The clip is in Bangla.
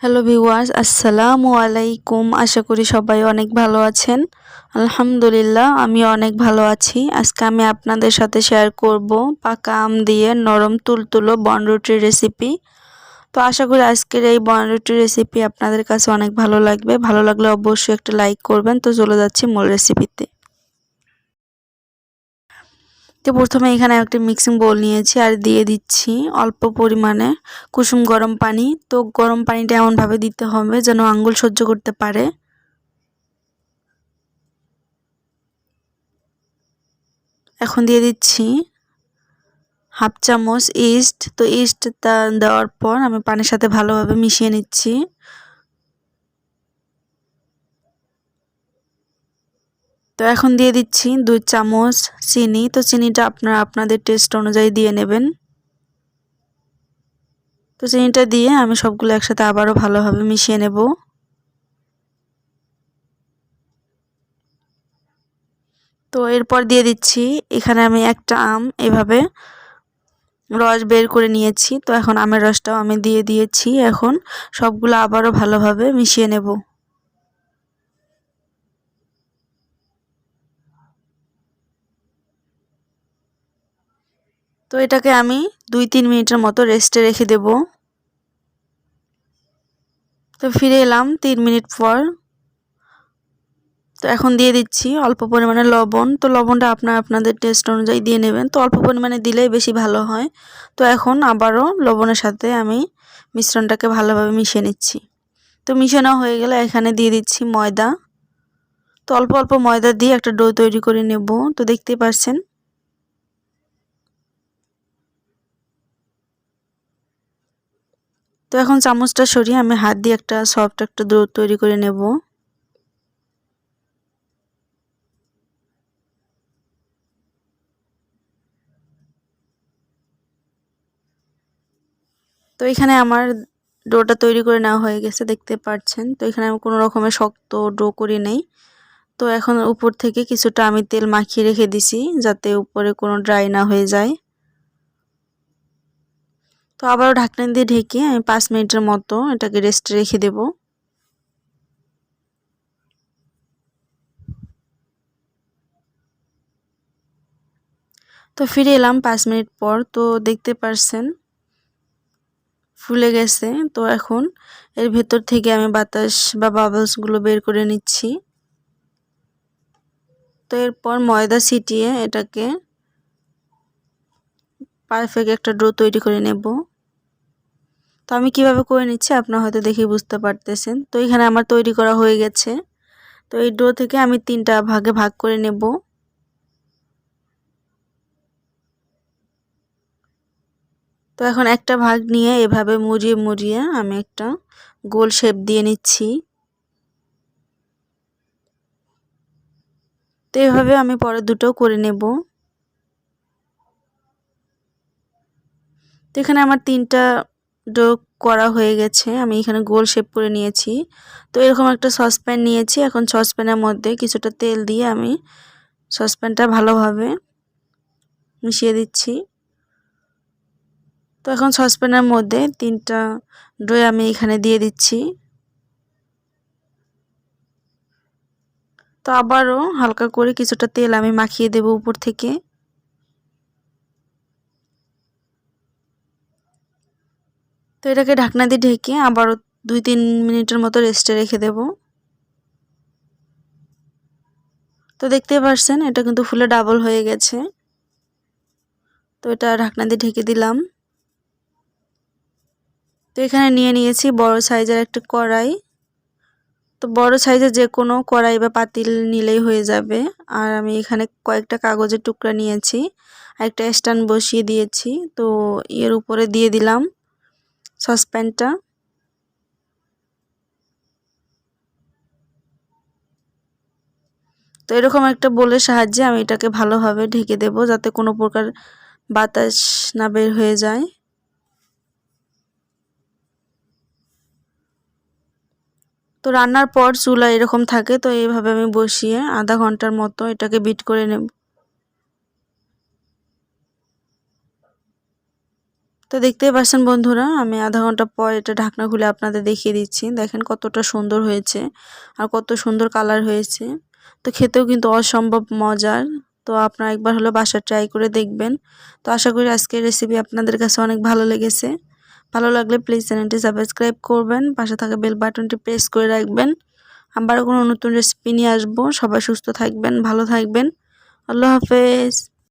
হ্যালো ভিউয়ার্স, আসসালামু আলাইকুম। আশা করি সবাই অনেক ভালো আছেন। আলহামদুলিল্লাহ আমি অনেক ভালো আছি। আজকে আমি আপনাদের সাথে শেয়ার করব পাকা আম দিয়ে নরম তুলতুলো বনরুটির রেসিপি। তো আশা করি আজকের এই বনরুটির রেসিপি আপনাদের কাছে অনেক ভালো লাগবে। ভালো লাগলে অবশ্যই একটা লাইক করবেন। তো চলে যাচ্ছি মূল রেসিপিতে। তো প্রথমে এখানে একটা মিক্সিং বোল নিয়েছি আর দিয়ে দিচ্ছি অল্প পরিমাণে কুসুম গরম পানি। তো গরম পানিটা এমনভাবে দিতে হবে যেন আঙ্গুল সহ্য করতে পারে। এখন দিয়ে দিচ্ছি হাফ চামচ ইস্ট। তো ইস্টটা দেওয়ার পর আমি পানির সাথে ভালোভাবে মিশিয়ে নিচ্ছি। তো এখন দিয়ে দিচ্ছি 2 চামচ চিনি। তো চিনিটা আপনারা আপনাদের টেস্ট অনুযায়ী দিয়ে নেবেন। তো চিনিটা দিয়ে আমি সবগুলো একসাথে আবারও ভালোভাবে মিশিয়ে নেব। তো এরপর দিয়ে দিচ্ছি এখানে আমি একটা আম এভাবে রস বের করে নিয়েছি। তো এখন আমের রসটাও আমি দিয়ে দিয়েছি। এখন সবগুলো আবারও ভালোভাবে মিশিয়ে নেব। তো এটাকে আমি 2-3 মিনিটের মতো রেস্টে রেখে দেব। তো ফিরে এলাম 3 মিনিট পর। তো এখন দিয়ে দিচ্ছি অল্প পরিমাণে লবণ। তো লবণটা আপনাদের টেস্ট অনুযায়ী দিয়ে নেবেন। তো অল্প পরিমাণে দিলেই বেশি ভালো হয়। তো এখন আবারও লবণের সাথে আমি মিশ্রণটাকে ভালোভাবে মিশিয়ে নিচ্ছি। তো মিশানো হয়ে গেলে এখানে দিয়ে দিচ্ছি ময়দা। তো অল্প অল্প ময়দা দিয়ে একটা ডো তৈরি করে নেব। তো দেখতেই পাচ্ছেন। তো এখন চামচটা সরিয়ে আমি হাত দিয়ে একটা সফট একটা ডো তৈরি করে নেব। তো এখানে আমার ডোটা তৈরি করে নেওয়া হয়ে গেছে, দেখতে পাচ্ছেন। তো এখানে আমি কোনো রকমের শক্ত ডো করি নেই। তো এখন উপর থেকে কিছুটা আমি তেল মাখিয়ে রেখে দিছি যাতে উপরে কোনো ড্রাই না হয়ে যায়। তো আবারও ঢাকনা দিয়ে ঢেকে আমি 5 মিনিটের মতো এটাকে রেস্টে রেখে দেব। তো ফিরে এলাম 5 মিনিট পর। তো দেখতে পারছেন ফুলে গেছে। তো এখন এর ভেতর থেকে আমি বাতাস বা বাবলসগুলো বের করে নিচ্ছি। তো এরপর ময়দা ছিটিয়ে এটাকে পারফেক্ট একটা ডো তৈরি করে নেব। তো আমি কিভাবে করে নিচ্ছি আপনারা হয়তো দেখে বুঝতে পারতেছেন। তো এখানে আমার তৈরি করা হয়ে গেছে। তো এই ডো থেকে আমি 3টা ভাগে ভাগ করে নেব। তো এখন একটা ভাগ নিয়ে এভাবে মুড়িয়ে মুড়িয়ে আমি একটা গোল শেপ দিয়ে নিচ্ছি। তো এভাবে আমি পরে দুটো করে নেব। তো এখানে আমার 3টা ডো করা হয়ে গেছে। আমি এখানে গোল শেপ করে নিয়েছি। তো এরকম একটা সসপ্যান নিয়েছি। এখন সসপ্যানের মধ্যে কিছুটা তেল দিয়ে আমি সসপ্যানটা ভালোভাবে মিশিয়ে দিচ্ছি। তো এখন সসপ্যানের মধ্যে 3টা ডো আমি এখানে দিয়ে দিচ্ছি। তো আবারও হালকা করে কিছুটা তেল আমি মাখিয়ে দেব উপর থেকে। তো এটাকে ঢাকনা দিয়ে ঢেকে আবারও 2-3 মিনিটের মতো রেস্টে রেখে দেব। তো দেখতেই পাচ্ছেন এটা কিন্তু ফুলে ডাবল হয়ে গেছে। তো এটা ঢাকনা দিয়ে ঢেকে দিলাম। তো এখানে নিয়ে নিয়েছি বড় সাইজের একটা কড়াই। তো বড় সাইজের যে কোনো কড়াই বা পাতিল নিলেই হয়ে যাবে। আর আমি এখানে কয়েকটা কাগজের টুকরা নিয়েছি আর একটা স্ট্যান্ড বসিয়ে দিয়েছি। তো এর উপরে দিয়ে দিলাম সসপ্যানটা। তো এরকম একটা বোলের সাহায্যে আমি এটাকে ভালোভাবে ঢেকে দেব যাতে কোনো প্রকার বাতাস না বের হয়ে যায়। তো রান্নার পর চুলা এরকম থাকে। তো এইভাবে আমি বসিয়ে আধা ঘন্টার মতো এটাকে বিট করে নেব। তো তো দেখতেই পাচ্ছেন বন্ধুরা, আমি আধা ঘন্টা পর এটা ঢাকনা খুলে আপনাদের দেখিয়ে দিচ্ছি। দেখেন কতটা সুন্দর হয়েছে আর কত সুন্দর কালার হয়েছে। তো খেতেও কিন্তু অসম্ভব মজার। তো আপনারা একবার হলো বাসায় ট্রাই করে দেখবেন। তো আশা করি আজকের রেসিপি আপনাদের কাছে অনেক ভালো লেগেছে। ভালো লাগলে প্লিজ চ্যানেলটি সাবস্ক্রাইব করবেন, পাশে থাকা বেল বাটনটি প্রেস করে রাখবেন। আবারও কোনো নতুন রেসিপি নিয়ে আসবো। সবাই সুস্থ থাকবেন, ভালো থাকবেন। আল্লাহ হাফেজ।